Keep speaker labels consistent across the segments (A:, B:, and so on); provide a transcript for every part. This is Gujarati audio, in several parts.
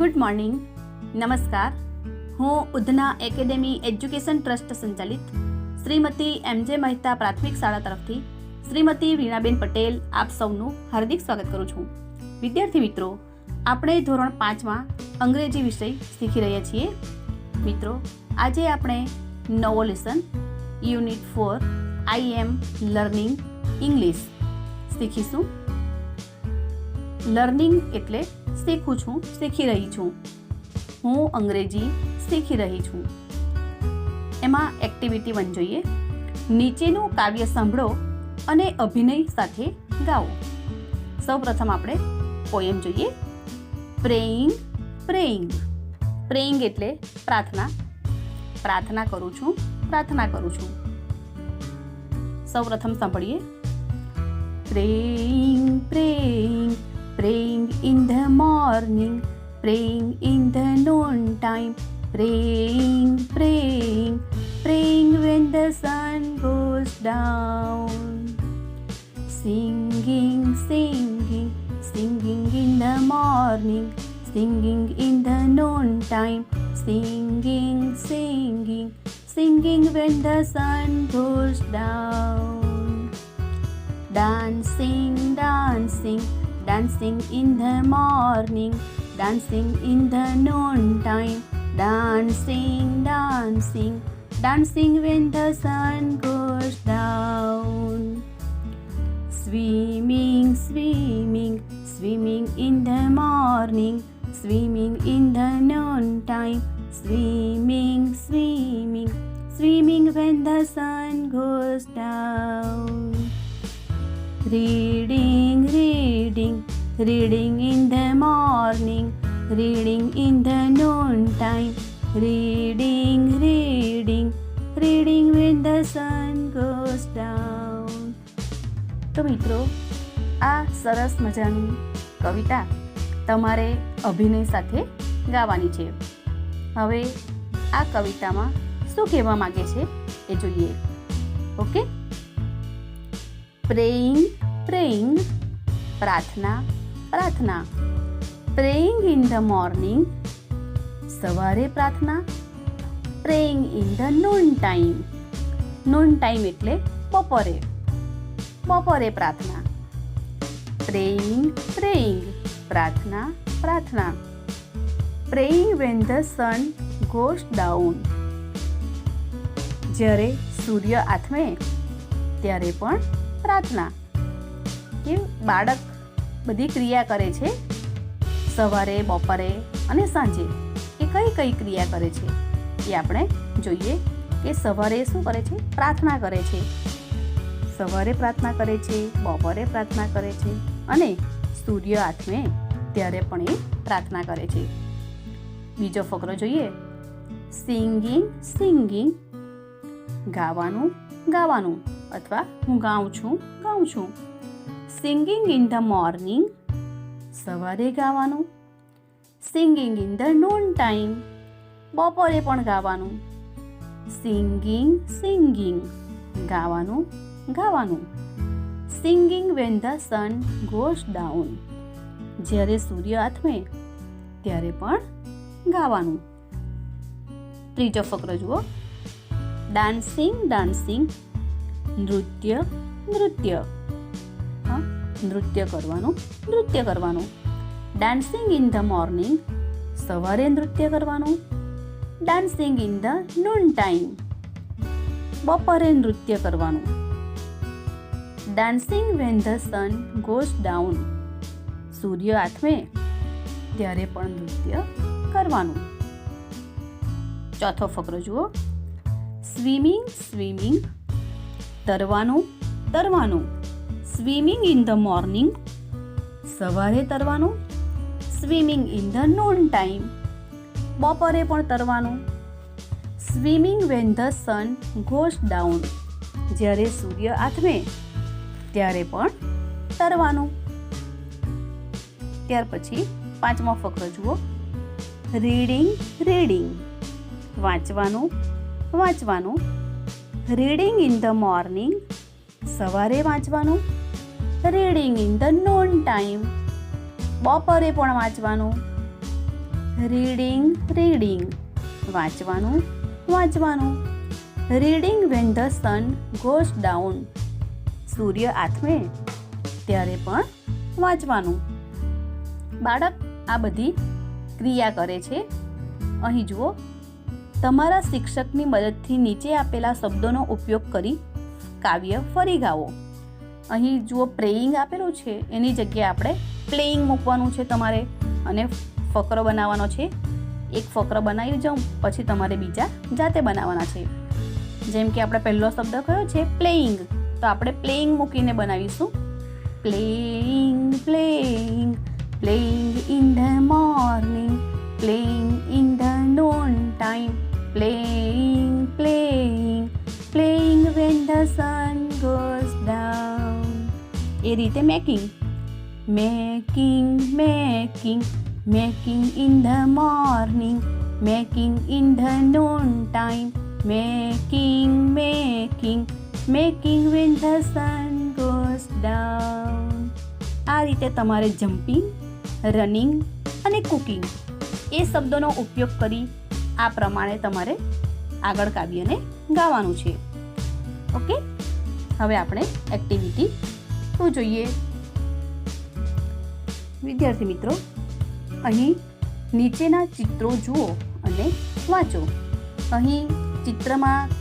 A: ગુડ મોર્નિંગ, નમસ્કાર. હું ઉધના એકેડેમી એજ્યુકેશન ટ્રસ્ટ સંચાલિત શ્રીમતી એમ.જે. મહેતા પ્રાથમિક શાળા તરફથી શ્રીમતી વીણાબેન પટેલ આપ સૌનું હાર્દિક સ્વાગત કરું છું. વિદ્યાર્થી મિત્રો, આપણે ધોરણ 5માં અંગ્રેજી વિષય શીખી રહ્યા છીએ. મિત્રો, આજે આપણે નવો લેસન યુનિટ 4 આઈ એમ લર્નિંગ ઇંગ્લિશ શીખીશું. લર્નિંગ એટલે શીખું છું, શીખી રહી છું. હું અંગ્રેજી શીખી રહી છું. એમાં એક્ટિવિટી 1 જોઈએ. નીચેનું કાવ્ય સાંભળો અને અભિનય સાથે ગાઓ. સૌપ્રથમ આપણે પોએમ જોઈએ. Praying praying. પ્રેઇંગ એટલે પ્રાર્થના. પ્રાર્થના કરું છું, પ્રાર્થના કરું છું. સૌપ્રથમ સાંભળીએ. Praying, praying, praying in the morning, praying in the noon time, praying, praying, praying when the sun goes down. Singing, singing, singing in the morning, singing in the noon time, singing, singing, singing when the sun goes down. Dancing, dancing, dancing in the morning, dancing in the noon time, dancing, dancing, dancing when the sun goes down. Swimming, swimming, swimming in the morning, swimming in the noon time, swimming, swimming, swimming when the sun goes down. Reading, reading, reading in the morning, reading in the noon time, reading, reading, reading when the sun goes down. તો મિત્રો, આ સરસ મજાની કવિતા તમારે અભિનય સાથે ગાવાની છે. હવે આ કવિતામાં શું કહેવા માંગે છે એ જોઈએ. ઓકે. પ્રેઇંગ પ્રેઇંગ, પ્રાર્થના પ્રાર્થના. પ્રેઇંગ ઇન ધ મોર્નિંગ, સવારે પ્રાર્થના. Praying in the noon time. Noon time એટલે બપોરે. બપોરે પ્રાર્થના. પ્રેઇંગ પ્રેઇંગ, પ્રાર્થના પ્રાર્થના. Praying van the sun goes down. જ્યારે સૂર્ય આથમે ત્યારે પણ પ્રાર્થના. કે બાળક બધી ક્રિયા કરે છે સવારે, બપોરે અને સાંજે. એ કઈ કઈ ક્રિયા કરે છે એ આપણે જોઈએ. કે સવારે શું કરે છે? પ્રાર્થના કરે છે. સવારે પ્રાર્થના કરે છે, બપોરે પ્રાર્થના કરે છે અને સૂર્ય આથમે ત્યારે પણ એ પ્રાર્થના કરે છે. બીજો ફકરો જોઈએ. સિંગિંગ સિંગિંગ, ગાવાનું ગાવાનું અથવા હું ગાઉં છું. સિંગિંગ ઇન ધ મોર્નિંગ, સવારે ગાવાનું. Singing in the noon time, બપોરે પણ ગાવાનું. સિંગિંગ સિંગિંગ, ગાવાનું ગાવાનું. Singing van the sun goes down, જ્યારે સૂર્ય આથમે ત્યારે પણ ગાવાનું. ત્રીજો ફકરો જુઓ. ડાન્સિંગ ડાન્સિંગ, નૃત્ય નૃત્ય. નૃત્ય કરવાનું, નૃત્ય કરવાનું. ડાન્સિંગ ઇન ધ મોર્નિંગ, સવારે નૃત્ય કરવાનું. Dancing in the noon time, બપોરે નૃત્ય કરવાનું. Dancing when the sun goes down, સૂર્ય આથમે ત્યારે પણ નૃત્ય કરવાનું. ચોથો ફકરો જુઓ. સ્વિમિંગ સ્વિમિંગ, તરવાનું તરવાનું. સ્વિમિંગ ઇન ધ મોર્નિંગ, સવારે તરવાનું. Swimming in the noon time, બપોરે પણ તરવાનું. Swimming when the sun goes down, જ્યારે સૂર્ય આથમે ત્યારે પણ તરવાનું. ત્યાર પછી પાંચમો ફકરો જુઓ. રીડિંગ રીડિંગ, વાંચવાનું વાંચવાનું. રીડિંગ ઇન ધ મોર્નિંગ, સવારે વાંચવાનું. Reading in the noon time, બપોરે પણ વાંચવાનું. રીડિંગ રીડિંગ વાંચવાનું વાંચવાનું. Reading when the sun goes down સૂર્ય આથમે ત્યારે પણ વાંચવાનું. બાળક આ બધી ક્રિયા કરે છે. અહીં જુઓ, તમારા શિક્ષકની મદદથી નીચે આપેલા શબ્દોનો ઉપયોગ કરી કાવ્ય ફરી ગાઓ. અહીં જુઓ પ્રેઇંગ આપેલું છે, એની જગ્યાએ આપણે પ્લેઇંગ મૂકવાનું છે તમારે, અને ફકરો બનાવવાનો છે. એક ફકરો બનાવી જાઉં, પછી તમારે બીજા જાતે બનાવવાના છે. જેમ કે આપણે પહેલો શબ્દ કયો છે પ્લેઇંગ, તો આપણે પ્લેઇંગ મૂકીને બનાવીશું. Playing playing playing in the morning, playing in the noon time, playing playing playing when the sun goes down. એ રીતે making making making making in the morning, making in the noon time, making making making when the sun goes down. આ રીતે તમારે જમ્પિંગ, રનિંગ અને કુકિંગ એ શબ્દોનો ઉપયોગ કરી આ પ્રમાણે તમારે આગળ કાવ્યને ગાવાનું છે. ઓકે, હવે આપણે એક્ટિવિટી 2 જોઈએ. વિદ્યાર્થી મિત્રો, અહીં નીચેના ચિત્રો જુઓ અને વાંચો. અહીં ચિત્રમાં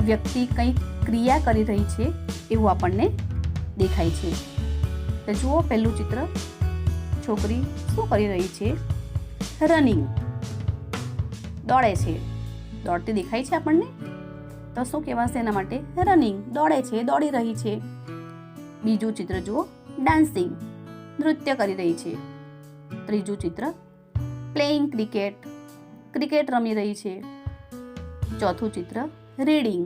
A: વ્યક્તિ કંઈક ક્રિયા કરી રહી છે એવું આપણને દેખાય છે. તો જુઓ, પહેલું ચિત્ર, છોકરી શું કરી રહી છે? રનિંગ, દોડે છે. દોડતી દેખાય છે આપણને, તો શું કહેવાશે એના માટે? રનિંગ, દોડે છે, દોડી રહી છે. બીજું ચિત્ર જુઓ, ડાન્સિંગ, નૃત્ય કરી રહી છે. ત્રીજું ચિત્ર, પ્લેઇંગ ક્રિકેટ, ક્રિકેટ રમી રહી છે. ચોથું ચિત્ર, રીડિંગ,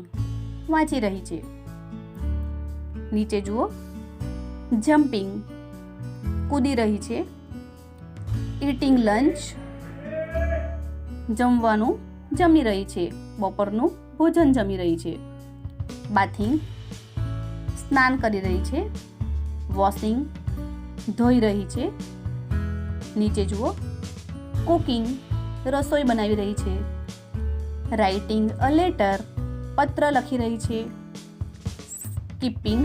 A: વાંચી રહી છે. નીચે જુઓ, જમ્પિંગ, કૂદી રહી છે. ઇટિંગ લંચ, જમવાનું જમી રહી છે, બપોરનું ભોજન જમી રહી છે. બાથિંગ, સ્નાન કરી રહી છે. વોશિંગ, ધોઈ રહી છે. નીચે જુઓ, કુકિંગ, રસોઈ બનાવી રહી છે. રાઇટિંગ અ લેટર, પત્ર લખી રહી છે. સ્કીપિંગ,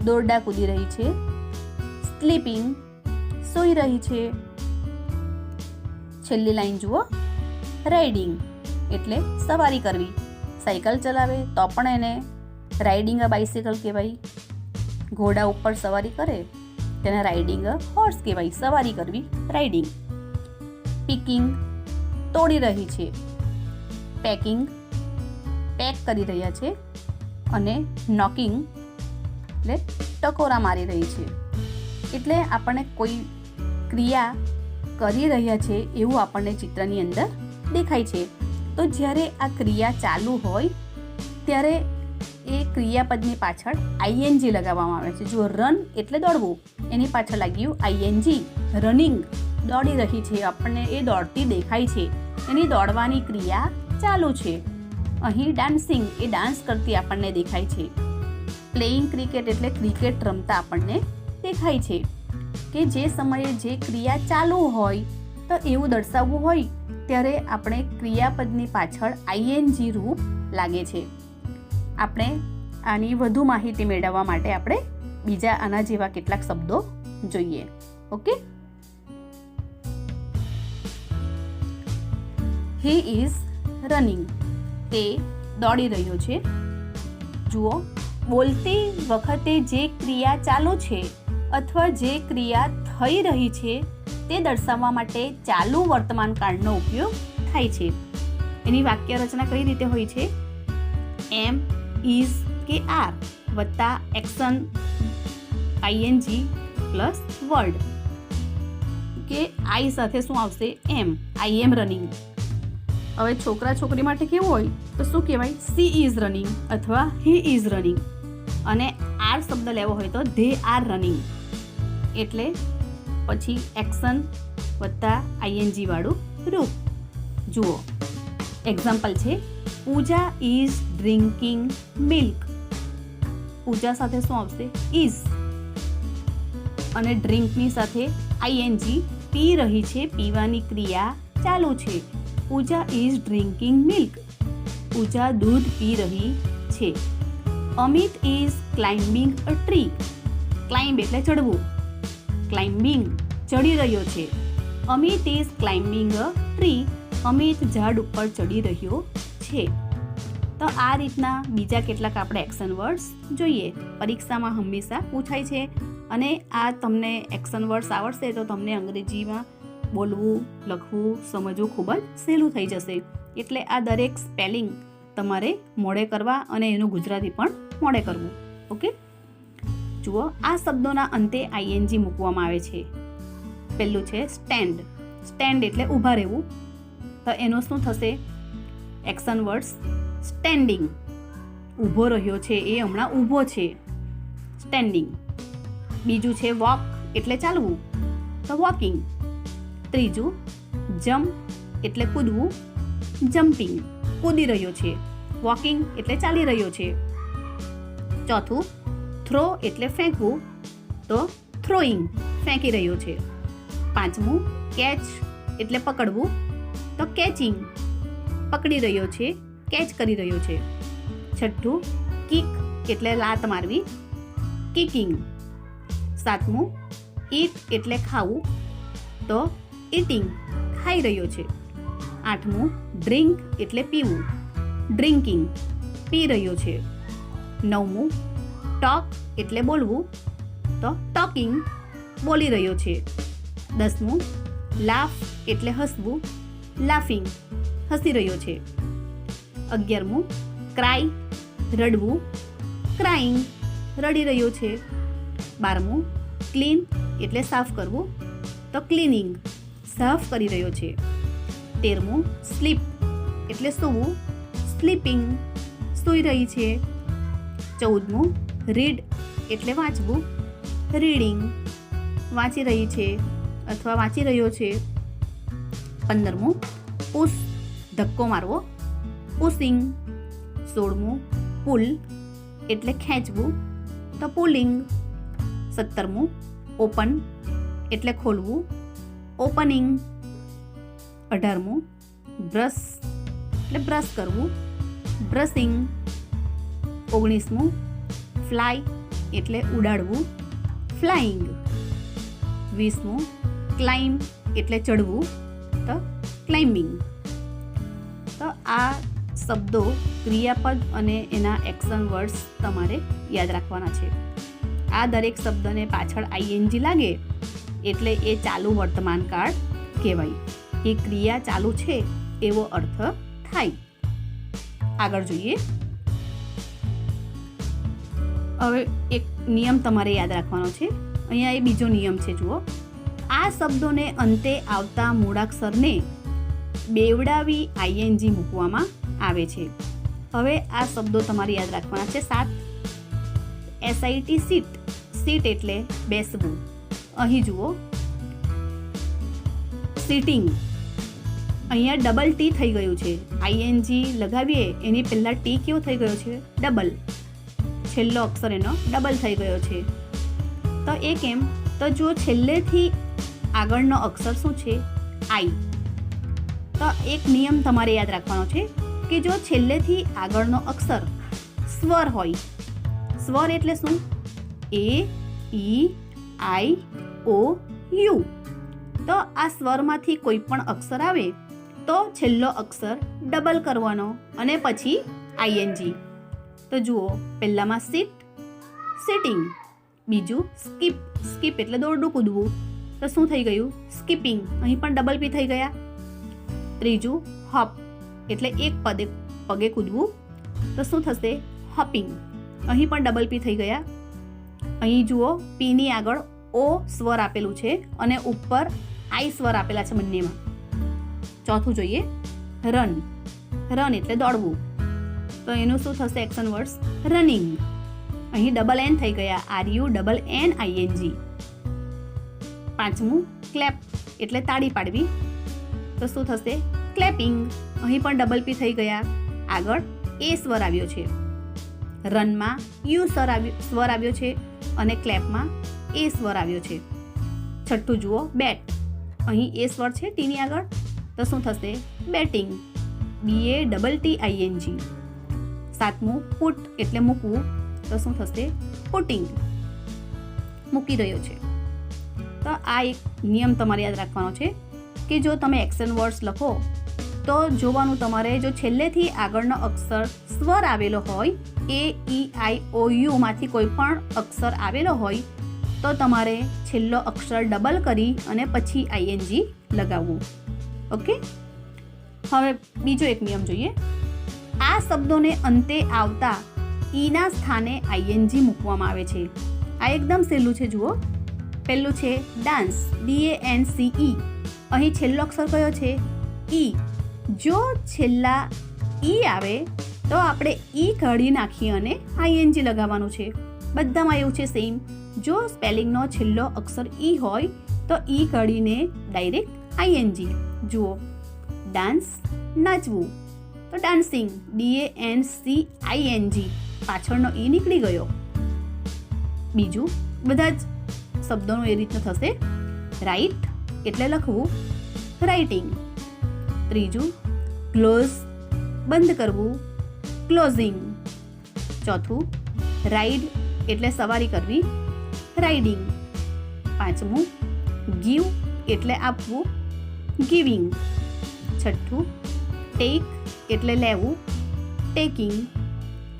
A: દોરડા કૂદી રહી છે. સ્લીપિંગ, સૂઈ રહી છે. છેલ્લી લાઈન જુઓ, રાઇડિંગ એટલે સવારી કરવી. સાયકલ ચલાવે તો પણ એને રાઇડિંગ અ બાઇસિકલ કહેવાય. ઘોડા ઉપર સવારી કરે તેને રાઇડિંગ અ હોર્સ કહેવાય. સવારી કરવી, રાઇડિંગ. પિકિંગ, તોડી રહી છે. પેકિંગ, પેક કરી રહ્યા છે. અને નોકિંગ એટલે ટકોરા મારી રહી છે. એટલે આપણને કોઈ ક્રિયા કરી રહ્યા છે એવું આપણને ચિત્રની અંદર દેખાય છે. તો જ્યારે આ ક્રિયા ચાલુ હોય ત્યારે એ ક્રિયાપદની પાછળ આઈએનજી લગાવવામાં આવે છે. જો રન એટલે દોડવું, એની પાછળ લાગ્યું આઈએનજી. રનિંગ, દોડી રહી છે, આપણને એ દોડતી દેખાય છે, એની દોડવાની ક્રિયા ચાલુ છે. અહીં ડાન્સિંગ, એ ડાન્સ કરતી આપણને દેખાય છે. પ્લેઇંગ ક્રિકેટ એટલે ક્રિકેટ રમતા આપણને દેખાય છે. કે જે સમયે જે ક્રિયા ચાલુ હોય તો એવું દર્શાવવું હોય ત્યારે આપણે ક્રિયાપદની પાછળ આઈએનજી રૂપ લાગે છે. આપણે આની વધુ માહિતી મેળવવા માટે આપણે બીજા આના જેવા કેટલાક શબ્દો જોઈએ. ઓકે, હી ઇઝ રનિંગ, તે દોડી રહ્યો છે. જુઓ, બોલતી વખતે જે ક્રિયા ચાલુ છે અથવા જે ક્રિયા થઈ રહી છે તે દર્શાવવા માટે ચાલુ વર્તમાન કાળનો ઉપયોગ થાય છે. એની વાક્ય રચના કઈ રીતે હોય છે? એમ, ઇઝ કે આર વત્તા એક્શન આઈએનજી પ્લસ વર્ડ. કે આઈ સાથે શું આવશે? એમ, આઈ એમ રનિંગ. હવે છોકરા છોકરી માટે કેવું હોય તો શું કહેવાય? સી ઇઝ રનિંગ અથવા હી ઇઝ રનિંગ. અને આર શબ્દ લેવો હોય તો ધે આર રનિંગ. એટલે પછી એક્શન વત્તા આઈએનજી વાળું રૂપ. જુઓ, એક્ઝામ્પલ છે, પૂજા ઇઝ ડ્રિંકિંગ મિલ્ક. પૂજા સાથે શું આવશે? ઇઝ. અને ડ્રિંકની સાથે આઈએનજી પી રહી છે, પીવાની ક્રિયા ચાલુ છે. પૂજા ઇઝ ડ્રિંકિંગ મિલ્ક. પૂજા દૂધ પી રહી છે. Amit is climbing a tree. Climb એટલે ચડવું. ક્લાઇમ્બિંગ ચડી રહ્યો છે. Amit is climbing a tree. Amit ઝાડ ઉપર ચડી રહ્યો છે. તો આ રીતના બીજા કેટલાક આપણે એક્શન વર્ડ્સ જોઈએ. પરીક્ષામાં હંમેશા પૂછાય છે અને આ તમને એક્શન વર્ડ્સ આવડશે તો તમને અંગ્રેજીમાં બોલવું, લખવું, સમજવું ખૂબ જ સહેલું થઈ જશે. એટલે આ દરેક સ્પેલિંગ તમારે મોડે કરવા અને એનું ગુજરાતી પણ મોડે કરવું. ઓકે, જુઓ, આ શબ્દોના અંતે આઈએનજી મૂકવામાં આવે છે. પહેલું છે સ્ટેન્ડ. સ્ટેન્ડ એટલે ઊભા રહેવું. તો એનું શું થશે? Action words standing. ઊભો રહ્યો છે, એ હમણાં ઊભો છે, સ્ટેન્ડિંગ. બીજું છે વોક એટલે ચાલવું, તો વોકિંગ. ત્રીજું જમ્પ એટલે કૂદવું, જમ્પિંગ. કૂદી રહ્યો છે. વોકિંગ એટલે ચાલી રહ્યો છે. ચોથું થ્રો એટલે ફેંકવું, તો થ્રોઈંગ ફેંકી રહ્યો છે. પાંચમું કેચ એટલે પકડવું, તો કેચિંગ પકડી રહ્યો છે, કેચ કરી રહ્યો છે. છઠ્ઠું કિક એટલે લાત મારવી, કિકિંગ. સાતમું ઈટ એટલે ખાવું, તો ઇટિંગ ખાઈ રહ્યો છે. આઠમું ડ્રિંક એટલે પીવું, ડ્રિંકિંગ પી રહ્યો છે. નવમું ટોક એટલે બોલવું, તો ટોકિંગ બોલી રહ્યો છે. 10મું લાફ એટલે હસવું, લાફિંગ હસી રહ્યો છે. 11મું ક્રાય રડવું, ક્રાઇંગ રડી રહ્યો છે. 12મું ક્લીન એટલે સાફ કરવું, તો ક્લીનિંગ સાફ કરી રહ્યો છે. 13મું સ્લીપ એટલે સૂવું, સ્લીપિંગ સૂઈ રહી છે. 14મું રીડ એટલે વાંચવું, રીડિંગ વાંચી રહી છે અથવા વાંચી રહ્યો છે. 15મું પુશ ધક્કો મારવો, પુશિંગ. 16મું પુલ એટલે ખેંચવું, તો પુલિંગ. 17મું ઓપન એટલે ખોલવું, ઓપનિંગ. 18મું બ્રશ એટલે બ્રશ કરવું, બ્રશિંગ. 19મું ફ્લાય એટલે ઉડાડવું, ફ્લાઇંગ. 20મું ક્લાઇમ્બ એટલે ચડવું, તો ક્લાઇમ્બિંગ. તો આ શબ્દો, ક્રિયાપદ અને એના એક્શન વર્ડ્સ તમારે યાદ રાખવાના છે. આ દરેક શબ્દને પાછળ આઈએનજી લાગે એટલે એ ચાલુ વર્તમાન કાળ કહેવાય. એ ક્રિયા ચાલુ છે એવો અર્થ થાય. આગળ જોઈએ. હવે એક નિયમ તમારે યાદ રાખવાનો છે. અહીંયા એ બીજો નિયમ છે, જુઓ. આ શબ્દોને અંતે આવતા મૂળાક્ષરને બેવડાવી આઈએનજી મૂકવામાં આવે છે. હવે આ શબ્દો તમારે યાદ રાખવાના છે. 7 SIT સીટ. સીટ એટલે બેસવું. અહીં જુઓ સીટિંગ. અહીંયા ડબલ ટી થઈ ગયું છે. આઈએનજી લગાવીએ એની પહેલાં ટી કેવો થઈ ગયો છે? ડબલ. છેલ્લો અક્ષર એનો ડબલ થઈ ગયો છે. તો એ કેમ? તો જો છેલ્લેથી આગળનો અક્ષર શું છે? આઈ. તો એક નિયમ તમારે યાદ રાખવાનો છે કે જો છેલ્લેથી આગળનો અક્ષર સ્વર હોય. સ્વર એટલે શું? A, E, I, O, U. તો આ સ્વરમાંથી કોઈ પણ અક્ષર આવે તો છેલ્લો અક્ષર ડબલ કરવાનો અને પછી આઈએનજી. તો જુઓ, પહેલામાં સીટ, સિટિંગ. બીજું સ્કીપ. સ્કીપ એટલે દોરડું કૂદવું, તો શું થઈ ગયું? સ્કીપિંગ. અહીં પણ ડબલ પી થઈ ગયા. ત્રીજું હોપ એટલે એક પગે કૂદવું, તો શું થશે? હોપિંગ. અહીં પણ ડબલ પી થઈ ગયા. અહીં જુઓ, પીની આગળ ઓ સ્વર આપેલું છે અને ઉપર આઈ સ્વર આપેલા છે બંનેમાં. ચોથું જોઈએ રન. રન એટલે દોડવું, તો એનું શું થશે એક્શન વર્ડ્સ? રનિંગ. અહીં ડબલ એન થઈ ગયા, RUNNING. પાંચમું ક્લેપ એટલે તાળી પાડવી, તો શું થશે? ક્લેપિંગ. અહીં પણ ડબલ પી થઈ ગયા. આગળ એ સ્વર આવ્યો છે. રનમાં યુ સ્વર આવ્યો છે અને ક્લેપમાં એ સ્વર આવ્યો છે. છઠ્ઠું જુઓ બેટ. અહીં એ સ્વર છે ટીની આગળ, તો શું થશે? Batting, BATTING. સાતમું પુટ એટલે મૂકવું, તો શું થશે? પુટિંગ, મૂકી રહ્યો છે. તો આ એક નિયમ તમારે યાદ રાખવાનો છે કે જો તમે એક્શન વર્ડ્સ લખો તો જોવાનું તમારે, જો છેલ્લેથી આગળનો અક્ષર સ્વર આવેલો હોય, AEIOU માંથી કોઈ પણ અક્ષર આવેલો હોય તો તમારે છેલ્લો અક્ષર ડબલ કરી અને પછી ING લગાવવું. ઓકે, હવે બીજો એક નિયમ જોઈએ. આ શબ્દોને અંતે આવતા ઈના સ્થાને ING મૂકવામાં આવે છે. આ એકદમ સહેલું છે. જુઓ, પહેલું છે ડાન્સ, DANCE. અહીં છેલ્લો અક્ષર કયો છે? ઈ. જો છેલ્લા ઈ આવે તો આપણે ઈ કાઢી નાખી અને ING લગાવવાનું છે. બધામાં એવું છે સેમ. જો સ્પેલિંગનો છેલ્લો અક્ષર ઈ હોય તો ઈ કાઢીને ડાયરેક્ટ ING. જુઓ, ડાન્સ, નાચવું, તો ડાન્સિંગ, DANCING. પાછળનો ઈ નીકળી ગયો. બીજું, બધા જ શબ્દોનું એ રીતનું થશે. રાઇટ એટલે લખવું, રાઇટિંગ. ત્રીજું, ક્લોઝ બંધ કરવું, ક્લોઝિંગ. ચોથું, રાઇડ એટલે સવારી કરવી, રાઇડિંગ. પાંચમું, ગીવ એટલે આપવું, ગિવિંગ. છઠ્ઠું, ટેક એટલે લેવું, ટેકિંગ.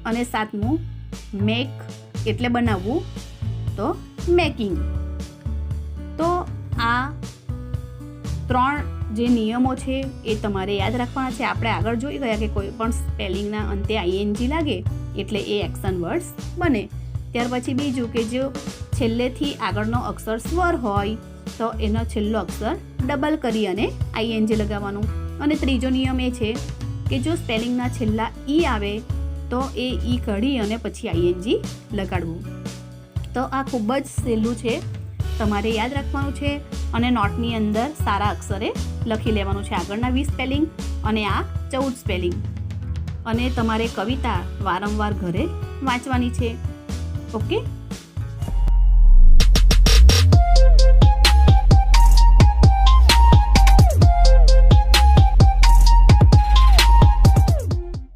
A: અને સાતમું, મેક એટલે બનાવવું, તો મેકિંગ. તો આ 3 જે નિયમો છે એ તમારે યાદ રાખવાના છે. આપણે આગળ જોઈ ગયા કે કોઈ પણ સ્પેલિંગના અંતે ING લાગે એટલે એ એક્શન વર્ડ્સ બને. ત્યાર પછી બીજું કે જો છેલ્લેથી આગળનો અક્ષર સ્વર હોય તો એનો છેલ્લો અક્ષર ડબલ કરી અને ING લગાવવાનું. અને ત્રીજો નિયમ એ છે કે જો સ્પેલિંગના છેલ્લા ઈ આવે તો એ ઈ કાઢી અને પછી ING લગાડવું. તો આ ખૂબ જ સહેલું છે, તમારે યાદ રાખવાનું છે. અને નોટની અંદર સારા અક્ષરે લખી લેવાનું છે આગળના 20 સ્પેલિંગ અને આ 14 સ્પેલિંગ. અને તમારે કવિતા વારંવાર ઘરે વાંચવાની છે. ઓકે.